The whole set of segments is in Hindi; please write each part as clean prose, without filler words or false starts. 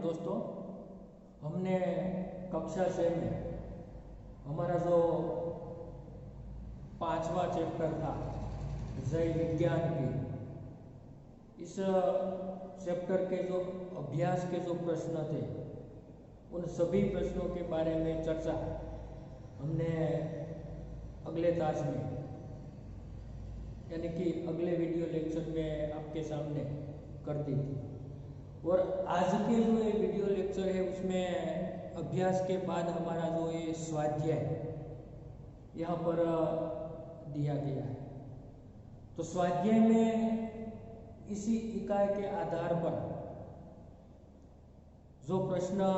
दोस्तों, हमने कक्षा 6 में हमारा जो 5वां चैप्टर था जय विज्ञान की, इस चैप्टर के जो अभ्यास के जो प्रश्न थे उन सभी प्रश्नों के बारे में चर्चा हमने अगले तास में यानी कि अगले वीडियो लेक्चर में आपके सामने कर दी थी। और आज के जो ये वीडियो लेक्चर है उसमें अभ्यास के बाद हमारा जो ये स्वाध्याय यहाँ पर दिया गया है। तो स्वाध्याय में इसी इकाई के आधार पर जो प्रश्न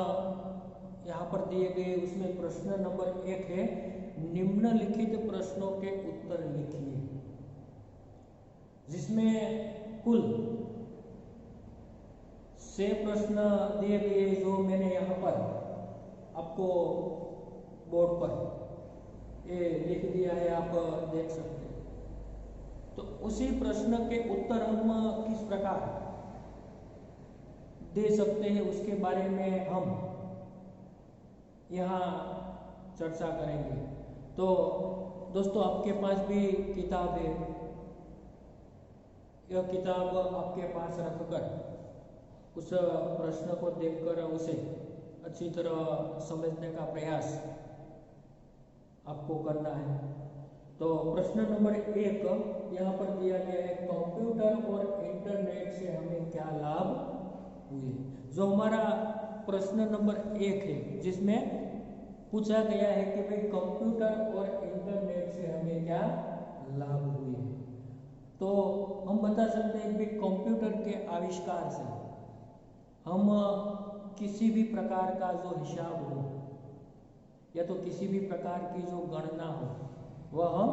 यहाँ पर दिए गए उसमें प्रश्न नंबर 1 है, निम्नलिखित प्रश्नों के उत्तर लिखिए, जिसमें कुल 6 प्रश्न दिए गए जो मैंने यहाँ पर आपको बोर्ड पर ये लिख दिया है, आप देख सकते हैं। तो उसी प्रश्न के उत्तर हम किस प्रकार दे सकते हैं उसके बारे में हम यहाँ चर्चा करेंगे। तो दोस्तों, आपके पास भी किताब है, यह किताब आपके पास रखकर उस प्रश्न को देखकर उसे अच्छी तरह समझने का प्रयास आपको करना है। तो प्रश्न नंबर 1 यहाँ पर दिया गया है, कंप्यूटर और इंटरनेट से हमें क्या लाभ हुए। जो हमारा प्रश्न नंबर 1 है जिसमें पूछा गया है कि भाई कंप्यूटर और इंटरनेट से हमें क्या लाभ हुए, तो हम बता सकते हैं कि कंप्यूटर के आविष्कार से हम किसी भी प्रकार का जो हिसाब हो या तो किसी भी प्रकार की जो गणना हो वह हम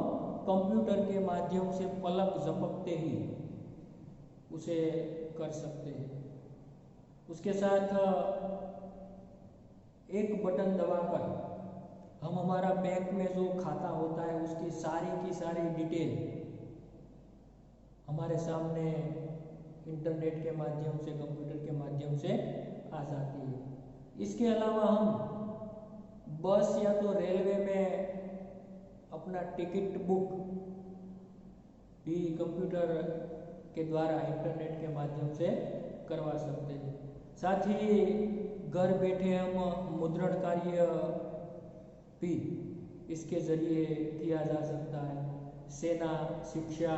कंप्यूटर के माध्यम से पलक झपकते ही उसे कर सकते हैं। उसके साथ एक बटन दबाकर हम हमारा बैंक में जो खाता होता है उसकी सारी की सारी डिटेल हमारे सामने इंटरनेट के माध्यम से, कंप्यूटर के माध्यम से आ जाती है। इसके अलावा हम बस या तो रेलवे में अपना टिकट बुक भी कंप्यूटर के द्वारा, इंटरनेट के माध्यम से करवा सकते हैं। साथ ही घर बैठे हम मुद्रण कार्य भी इसके जरिए किया जा सकता है। सेना, शिक्षा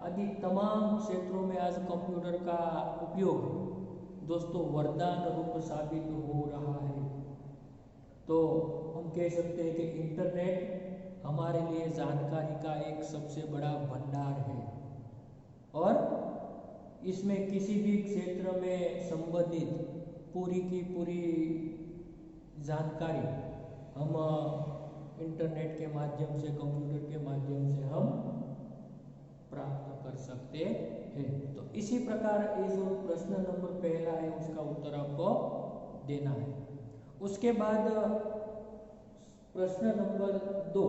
आदि तमाम क्षेत्रों में आज कंप्यूटर का उपयोग दोस्तों वरदान रूप साबित हो रहा है। तो हम कह सकते हैं कि इंटरनेट हमारे लिए जानकारी का एक सबसे बड़ा भंडार है और इसमें किसी भी क्षेत्र में संबंधित पूरी की पूरी जानकारी हम इंटरनेट के माध्यम से, कंप्यूटर के माध्यम से हम प्राप्त कर सकते हैं। तो इसी प्रकार ये जो प्रश्न नंबर 1 है उसका उत्तर आपको देना है। उसके बाद प्रश्न नंबर 2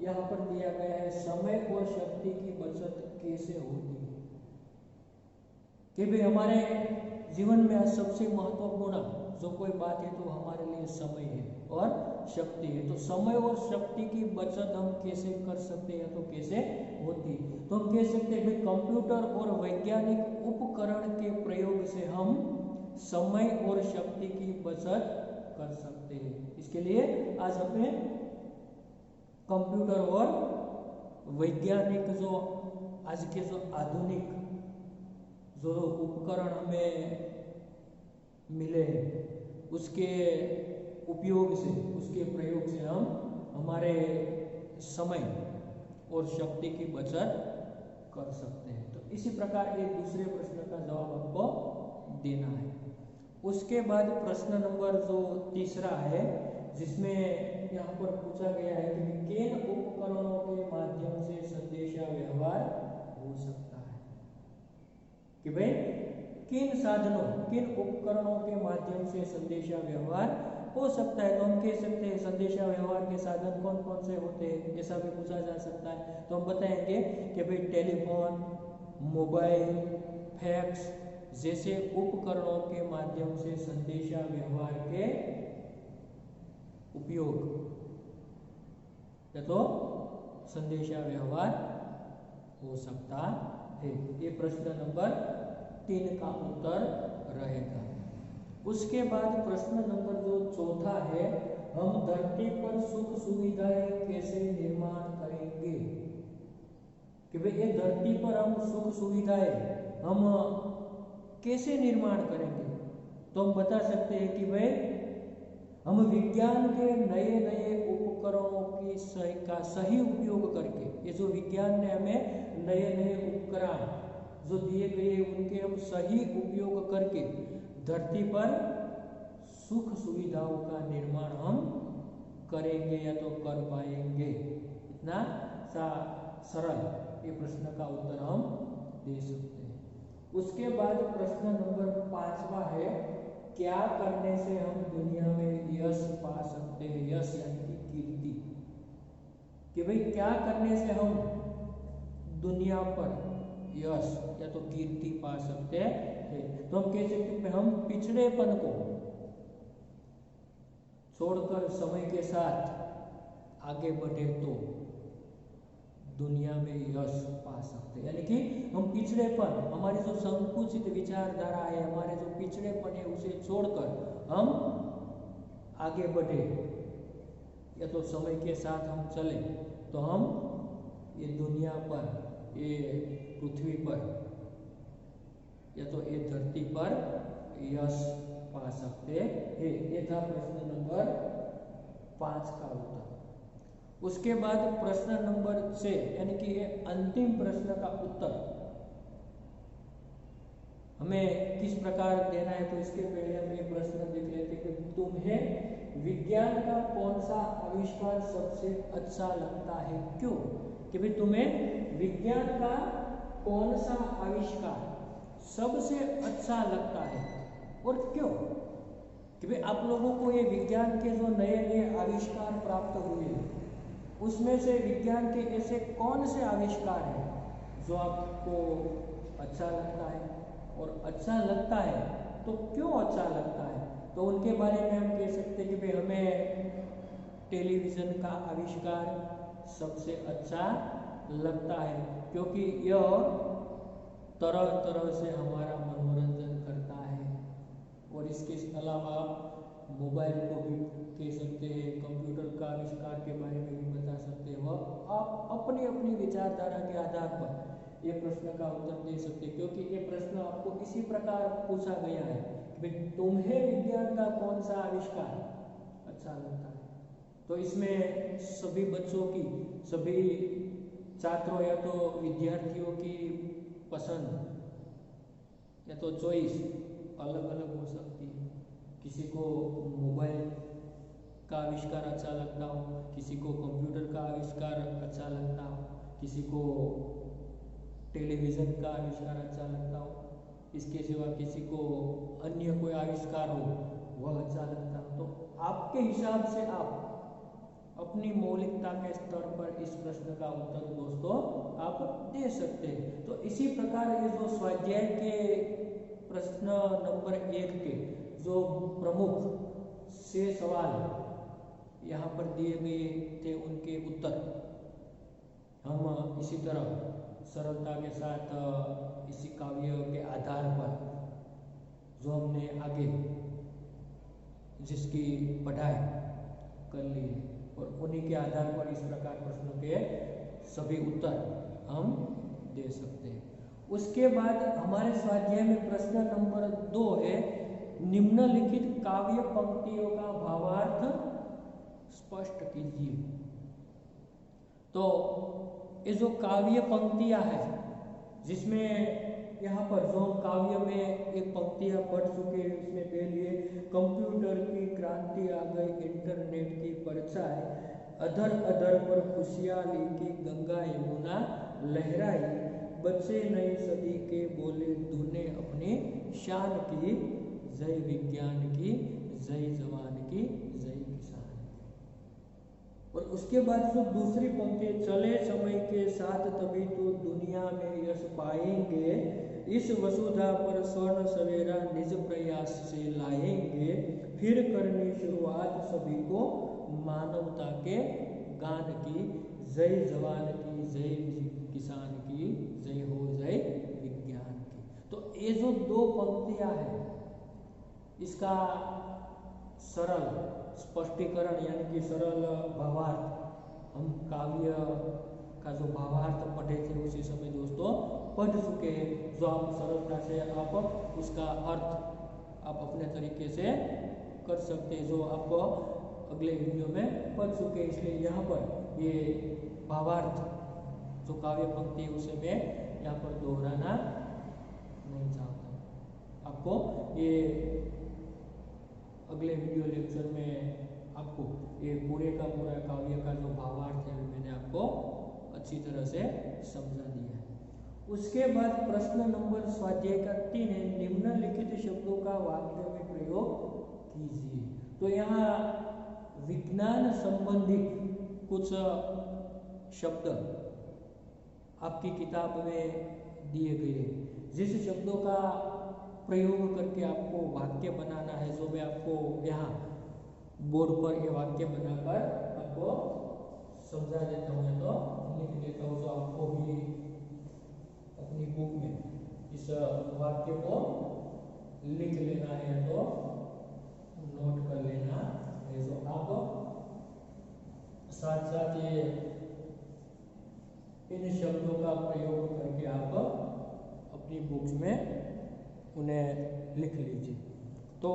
यहाँ पर दिया गया है, समय और शक्ति की बचत कैसे होती है। कि भाई हमारे जीवन में सबसे महत्वपूर्ण जो कोई बात है तो हमारे लिए समय है और शक्ति है। तो समय और शक्ति की बचत हम कैसे कर सकते हैं, तो कैसे होती, तो हम कह सकते हैं कि कंप्यूटर और वैज्ञानिक उपकरण के प्रयोग से हम समय और शक्ति की बचत कर सकते हैं। इसके लिए आज हमें कंप्यूटर और वैज्ञानिक जो आज के जो आधुनिक जो उपकरण हमें मिले उसके उपयोग से, उसके प्रयोग से हम हमारे समय और शक्ति की बचत कर सकते हैं। तो इसी प्रकार ये दूसरे प्रश्न का जवाब आपको देना है। उसके बाद प्रश्न नंबर जो 3 है जिसमें यहाँ पर पूछा गया है कि किन उपकरणों के माध्यम से संदेशा व्यवहार हो सकता है। कि भाई किन साधनों, किन उपकरणों के माध्यम से संदेशा व्यवहार हो सकता है। तो हम कह सकते हैं संदेशा व्यवहार के साधन कौन कौन से होते हैं, ऐसा भी पूछा जा सकता है। तो हम बताएंगे कि भाई टेलीफोन, मोबाइल, फैक्स, जैसे उपकरणों के माध्यम से संदेशा व्यवहार के उपयोग, या तो संदेशा व्यवहार हो सकता है। ये प्रश्न नंबर 3 का उत्तर रहेगा। उसके बाद प्रश्न नंबर जो चौथा है, हम धरती पर सुख सुविधाएं कैसे निर्माण करेंगे, कि भाई ये धरती पर हम सुख सुविधाएं हम कैसे निर्माण करेंगे। तो हम बता सकते हैं कि भाई हम विज्ञान के नए नए उपकरणों की सही उपयोग करके, ये जो विज्ञान ने हमें नए नए उपकरण जो दिए गए उनके हम सही उपयोग करके धरती पर सुख सुविधाओं का निर्माण हम करेंगे या तो कर पाएंगे। इतना सरल ये प्रश्न का उत्तर हम दे सकते हैं। उसके बाद प्रश्न नंबर 5वां है, क्या करने से हम दुनिया में यश पा सकते हैं। यश यानी कि कीर्ति, कि भाई क्या करने से हम दुनिया पर यश या तो कीर्ति पा सकते हैं। तो हम कह सकते हैं हम पिछड़ेपन को छोड़कर समय के साथ आगे बढ़े तो दुनिया में यश पा सकते हैं। यानी कि हम पिछड़ेपन, हमारी जो संकुचित विचारधारा है, हमारे जो पिछड़ेपन है, उसे छोड़कर हम आगे बढ़े या तो समय के साथ हम चले तो हम ये दुनिया पर, ये पृथ्वी पर या तो ये धरती पर यश पा सकते हैं। ये था प्रश्न नंबर 5 का उत्तर। उसके बाद प्रश्न नंबर 6 यानी कि ये अंतिम प्रश्न का उत्तर हमें किस प्रकार देना है। तो इसके पहले हम ये प्रश्न देख लेते हैं कि तुम्हें विज्ञान का कौन सा आविष्कार सबसे अच्छा लगता है, क्यों। कि भाई तुम्हें विज्ञान का कौन सा आविष्कार सबसे अच्छा लगता है और क्यों। कि भाई आप लोगों को ये विज्ञान के जो नए नए आविष्कार प्राप्त हुए उसमें से विज्ञान के ऐसे कौन से आविष्कार हैं जो आपको अच्छा लगता है, और अच्छा लगता है तो क्यों अच्छा लगता है। तो उनके बारे में हम कह सकते हैं कि भाई हमें टेलीविज़न का आविष्कार सबसे अच्छा लगता है, क्योंकि यह तरह तरह से हमारा मनोरंजन करता है। और इसके अलावा मोबाइल को भी कह सकते हैं, कंप्यूटर का आविष्कार के बारे में भी बता सकते हैं। वह आप अपनी अपनी विचारधारा के आधार पर ये प्रश्न का उत्तर दे सकते हैं, क्योंकि ये प्रश्न आपको इसी प्रकार पूछा गया है कि तुम्हें विज्ञान का कौन सा आविष्कार अच्छा लगता है। तो इसमें सभी बच्चों की, सभी छात्रों या तो विद्यार्थियों की पसंद या तो चॉइस अलग अलग हो सकती है। किसी को मोबाइल का आविष्कार अच्छा लगता हो, किसी को कंप्यूटर का आविष्कार अच्छा लगता हो, किसी को टेलीविज़न का आविष्कार अच्छा लगता हो, इसके सिवा किसी को अन्य कोई आविष्कार हो वह अच्छा लगता हो। तो आपके हिसाब से आप अपनी मौलिकता के स्तर पर इस प्रश्न का उत्तर दोस्तों आप दे सकते हैं। तो इसी प्रकार ये जो स्वाध्याय के प्रश्न नंबर 1 के जो प्रमुख 6 सवाल यहाँ पर दिए गए थे उनके उत्तर हम इसी तरह सरलता के साथ इसी काव्य के आधार पर जो हमने आगे जिसकी पढ़ाई कर ली है और उन्हीं के आधार पर इस प्रकार प्रश्नों के सभी उत्तर हम दे सकते हैं। उसके बाद हमारे स्वाध्याय में प्रश्न नंबर 2 है, निम्नलिखित काव्य पंक्तियों का भावार्थ स्पष्ट कीजिए। तो ये जो काव्य पंक्तियां हैं, जिसमें यहाँ पर जो काव्य में एक पंक्तियां पढ़ चुके हैं, उसमें पहले कंप्यूटर की क्रांति आ गई, इंटरनेट की परछाई, अधर अधर पर खुशहाली की गंगा यमुना लहराई, बच्चे नई सदी के बोले धुने अपनी शान की, जय विज्ञान की, जय जवान की, जय किसान। और उसके बाद जो दूसरी पंक्ति, चले समय के साथ तभी तो दुनिया में यश पाएंगे, इस वसुधा पर स्वर्ण सवेरा निज प्रयास से लाएंगे, फिर करनी शुरुआत सभी को मानवता के गान की, जय जवान की, जय किसान की, जय हो जय विज्ञान की। तो ये जो दो पंक्तियां हैं, इसका सरल स्पष्टीकरण यानी कि सरल भावार्थ, हम काव्य का जो भावार्थ पढ़े थे उसी समय दोस्तों पढ़ चुके हैं, जो आप सरलता से आप उसका अर्थ आप अपने तरीके से कर सकते हैं, जो आप अगले वीडियो में पढ़ चुके हैं। इसलिए यहाँ पर ये भावार्थ जो काव्य पंक्ति है उसे मैं यहाँ पर दोहराना नहीं चाहता। आपको ये अगले वीडियो लेक्चर में आपको ये पूरे का पूरा काव्य का जो भावार्थ है मैंने आपको अच्छी तरह से समझा दिया है। उसके बाद प्रश्न नंबर स्वाध्याय का 3 है, निम्नलिखित शब्दों का वाक्य में प्रयोग कीजिए। तो यहाँ विज्ञान संबंधित कुछ शब्द आपकी किताब में दिए गए, जिस शब्दों का प्रयोग करके आपको वाक्य बनाना है, जो मैं आपको यहाँ बोर्ड पर ये वाक्य बनाकर आपको समझा देता हूँ, तो लिख देता हूँ, तो आपको भी अपनी बुक में इस वाक्य को लिख लेना है, तो नोट कर लेना है। तो आप साथ साथ ये इन शब्दों का प्रयोग करके आप अपनी बुक्स में उन्हें लिख लीजिए। तो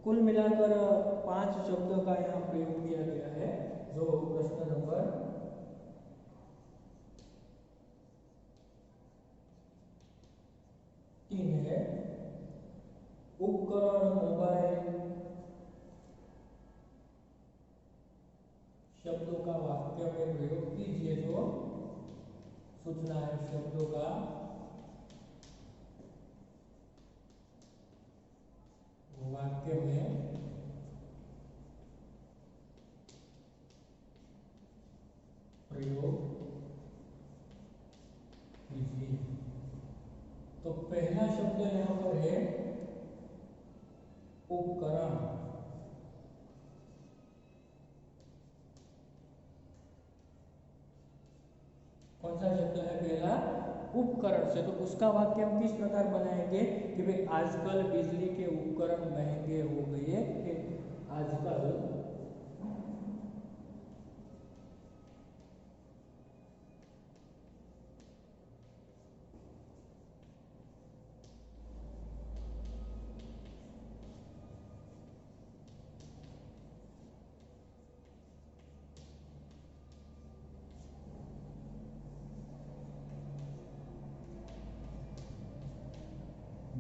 कुल मिलाकर 5 शब्दों का यहाँ प्रयोग किया गया है, जो प्रश्न नंबर 3 है। उपकरण, मोबाइल शब्दों का वाक्य में प्रयोग कीजिए। जो सूचना है शब्दों का वाक्य में प्रयोग कीजिए। तो पहला शब्द यहाँ पर है उपकरण। कौन सा शब्द है पहला? उपकरण से। तो उसका वाक्य हम किस प्रकार बनाएंगे कि भाई आजकल बिजली के उपकरण महंगे हो गए। आजकल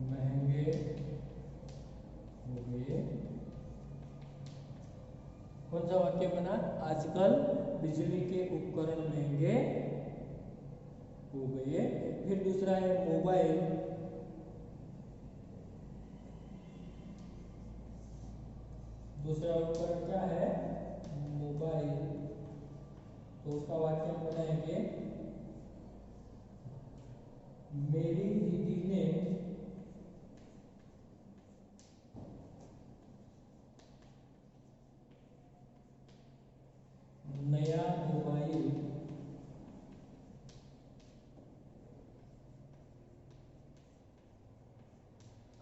महंगे हो गए। कौन सा वाक्य बना? आजकल बिजली के उपकरण महंगे हो गए। फिर दूसरा है मोबाइल। दूसरा उपकरण क्या है? मोबाइल। तो उसका वाक्य हम बनाएंगे, मेरी दीदी ने नया मोबाइल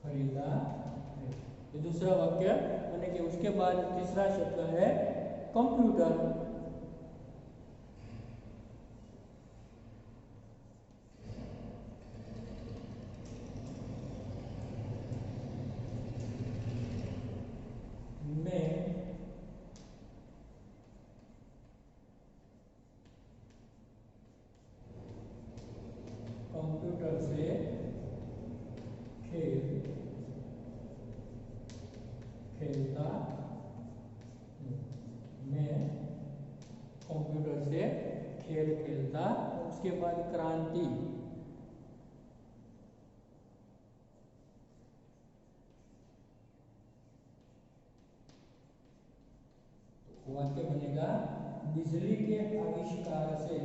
खरीदा है। ये दूसरा वाक्य यानी कि उसके बाद तीसरा शब्द है कंप्यूटर। मैं कंप्यूटर से खेलता हूं। मैं कंप्यूटर से खेल खेलता। उसके बाद क्रांति। वाक्य बनेगा बिजली के आविष्कार से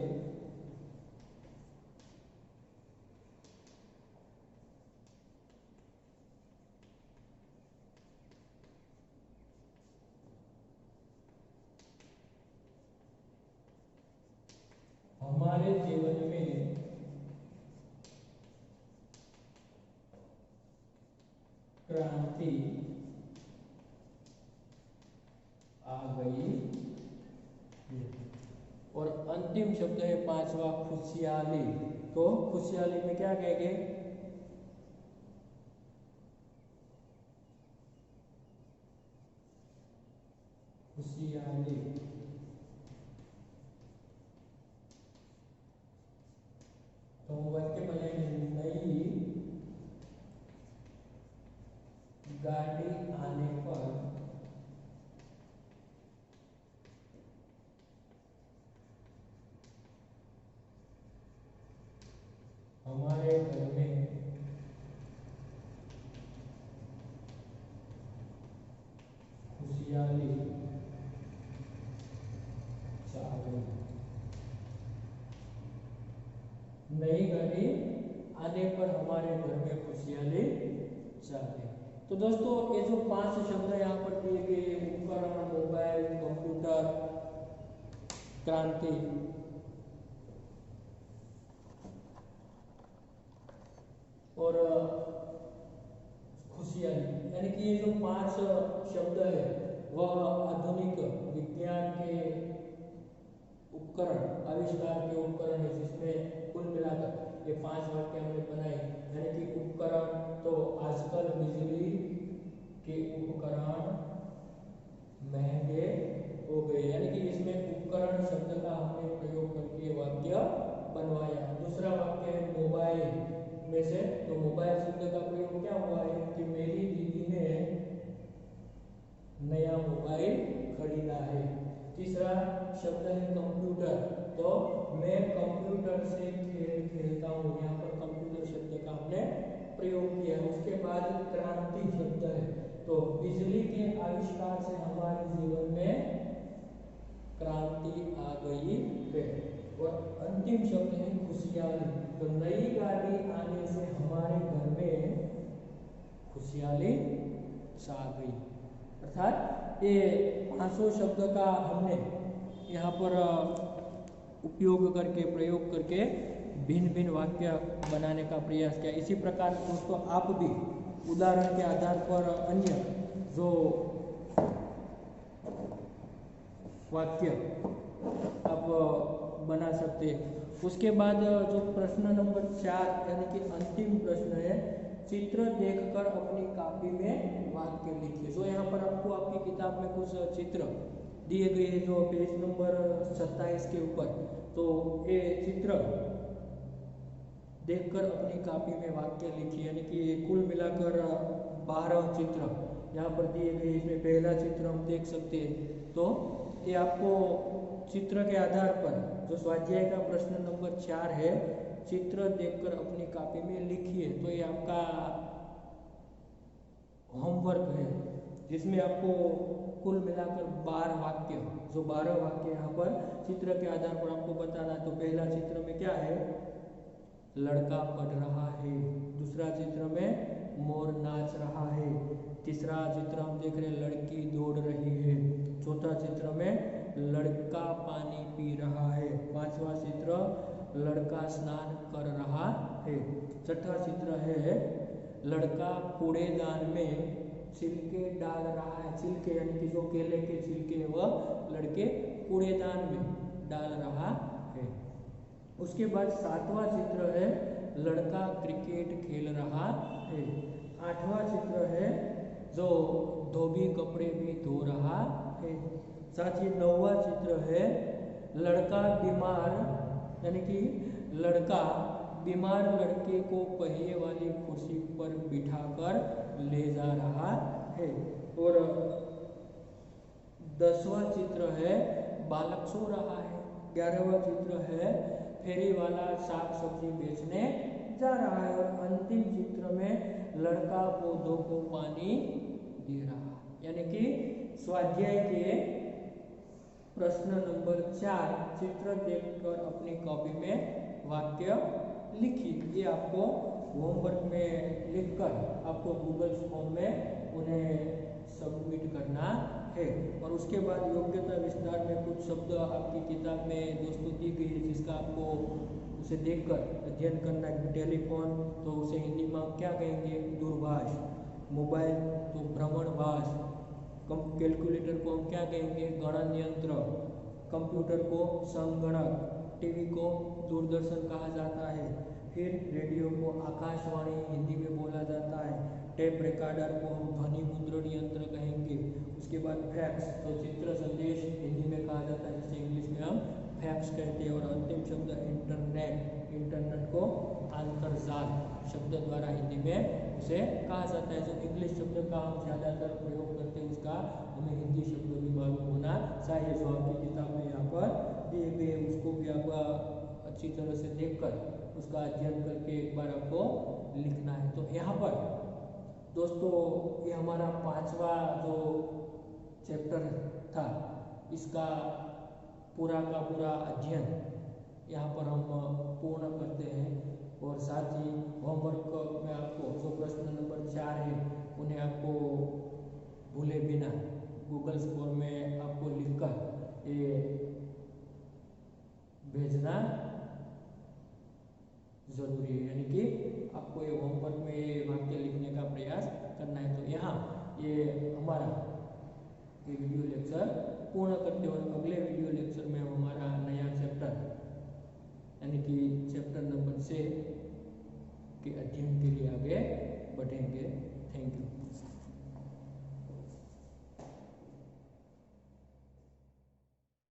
हमारे जीवन में क्रांति आ गई है। और अंतिम शब्द है पांचवा खुशहाली। तो खुशहाली में क्या कहेंगे? खुशहाली तो वाक्य बनेगी नई गाड़ी आने पर हमारे घर में खुशहाली छा गई। नई गाड़ी आने पर हमारे घर में खुशहाली छा गई। तो दोस्तों ये जो 5 शब्द यहाँ पर दिए गए, उपकरण, मोबाइल, कंप्यूटर, क्रांति और खुशहाली, यानी कि ये जो 5 शब्द है वह आधुनिक विज्ञान के उपकरण, आविष्कार के उपकरण है, जिसमें कुल मिलाकर ये 5 वाक्य हमने बनाए। यानी कि उपकरण तो आजकल बिजली के उपकरण महंगे हो गए, यानी कि इसमें उपकरण शब्द का हमने प्रयोग करके वाक्य बनवाया। दूसरा वाक्य है मोबाइल में से, तो मोबाइल शब्द का प्रयोग क्या हुआ है कि मेरी दीदी ने नया मोबाइल खरीदा है। तीसरा शब्द है कंप्यूटर, तो मैं कंप्यूटर से खेल खेलता हूँ, यहाँ पर कंप्यूटर शब्द का हमने प्रयोग किया। उसके बाद क्रांति शब्द है, तो बिजली के आविष्कार से हमारे जीवन में क्रांति आ गई है। और अंतिम शब्द है खुशहाली, तो नई गाड़ी आने से हमारे घर में खुशहाली छा गई। अर्थात ये 500 शब्द का हमने यहाँ पर उपयोग करके, प्रयोग करके भिन्न भिन्न वाक्य बनाने का प्रयास किया। इसी प्रकार दोस्तों आप भी उदाहरण के आधार पर अन्य जो वाक्य आप बना सकते हैं। उसके बाद जो प्रश्न नंबर 4 यानी कि अंतिम प्रश्न है, चित्र देखकर अपनी कॉपी में वाक्य लिखिए। जो यहाँ पर आपको आपकी किताब में कुछ चित्र दिए गए हैं, जो पेज नंबर 27 के ऊपर, तो ये चित्र देखकर अपनी कॉपी में वाक्य लिखिए। यानी कि कुल मिलाकर 12 चित्र यहाँ पर दिए गए। इसमें पहला चित्र हम देख सकते हैं, तो ये आपको चित्र के आधार पर जो स्वाध्याय का प्रश्न नंबर 4 है, चित्र देखकर अपनी कॉपी में लिखिए, तो ये आपका होमवर्क है, जिसमें आपको कुल मिलाकर 12 वाक्य, जो 12 वाक्य यहाँ पर चित्र के आधार पर आपको बताना है। तो पहला चित्र में क्या है, लड़का पढ़ रहा है। दूसरा चित्र में मोर नाच रहा है। तीसरा चित्र हम देख रहे हैं, लड़की दौड़ रही है। चौथा चित्र में लड़का पानी पी रहा है। पांचवा चित्र लड़का स्नान कर रहा है। छठा चित्र है लड़का कूड़ेदान में छिलके डाल रहा है। छिलके यानी कि जो केले के छिलके वह लड़के कूड़ेदान में डाल रहा है। उसके बाद सातवां चित्र है लड़का क्रिकेट खेल रहा है। आठवां चित्र है जो धोबी कपड़े भी धो रहा है। साथ ही नौवां चित्र है लड़का बीमार, यानी कि लड़का बीमार लड़के को पहिए वाली कुर्सी पर बिठाकर ले जा रहा है। और 10वां चित्र है बालक सो रहा है। 11वां चित्र है फेरी वाला साग सब्जी बेचने जा रहा है। और अंतिम चित्र में लड़का पौधों को पानी दे रहा है। यानी कि स्वाध्याय के प्रश्न नंबर 4, चित्र देखकर अपनी कॉपी में वाक्य लिखिए। ये आपको होमवर्क में लिखकर आपको गूगल फॉर्म में उन्हें सबमिट करना है। और उसके बाद योग्यता विस्तार में कुछ शब्द आपकी किताब में दोस्तों दी गई है, जिसका आपको उसे देखकर अध्ययन करना है। टेलीफोन तो उसे हिंदी में आप क्या कहेंगे? दूरभाष। मोबाइल तो भ्रमणभाष। कैलकुलेटर को हम क्या कहेंगे? गणन यंत्र। कंप्यूटर को संगणक। टीवी को दूरदर्शन कहा जाता है। फिर रेडियो को आकाशवाणी हिंदी में बोला जाता है। टेप रिकॉर्डर को हम ध्वनि मुद्रण यंत्र कहेंगे। उसके बाद फैक्स तो चित्र संदेश हिंदी में कहा जाता है, जिसे इंग्लिश में हम फैक्स कहते हैं। और अंतिम शब्द इंटरनेट। इंटरनेट को अंतर्जाल शब्द द्वारा हिंदी में उसे कहा जाता है। जो इंग्लिश शब्द का हम ज़्यादातर प्रयोग करते हैं, उसका हमें हिंदी शब्द भी मालूम होना चाहिए। जो आपकी किताब में यहाँ पर दिए गए, उसको भी आप अच्छी तरह से देखकर उसका अध्ययन करके एक बार आपको लिखना है। तो यहाँ पर दोस्तों ये हमारा 5वां जो चैप्टर था, इसका पूरा का पूरा अध्ययन यहाँ पर हम पूर्ण करते हैं। और साथ ही होमवर्क में आपको जो प्रश्न नंबर 4 है, उन्हें आपको भूले बिना गूगल फॉर्म में आपको लिखकर ये भेजना जरूरी है। यानी कि आपको ये होमवर्क में ये वाक्य लिखने का प्रयास करना है। तो यहाँ ये हमारा ये वीडियो लेक्चर पूर्ण करते हुए अगले वीडियो लेक्चर में हम हमारा नया चैप्टर यानी कि चैप्टर नंबर 6 के अध्ययन के लिए आगे बढ़ेंगे। Thank you.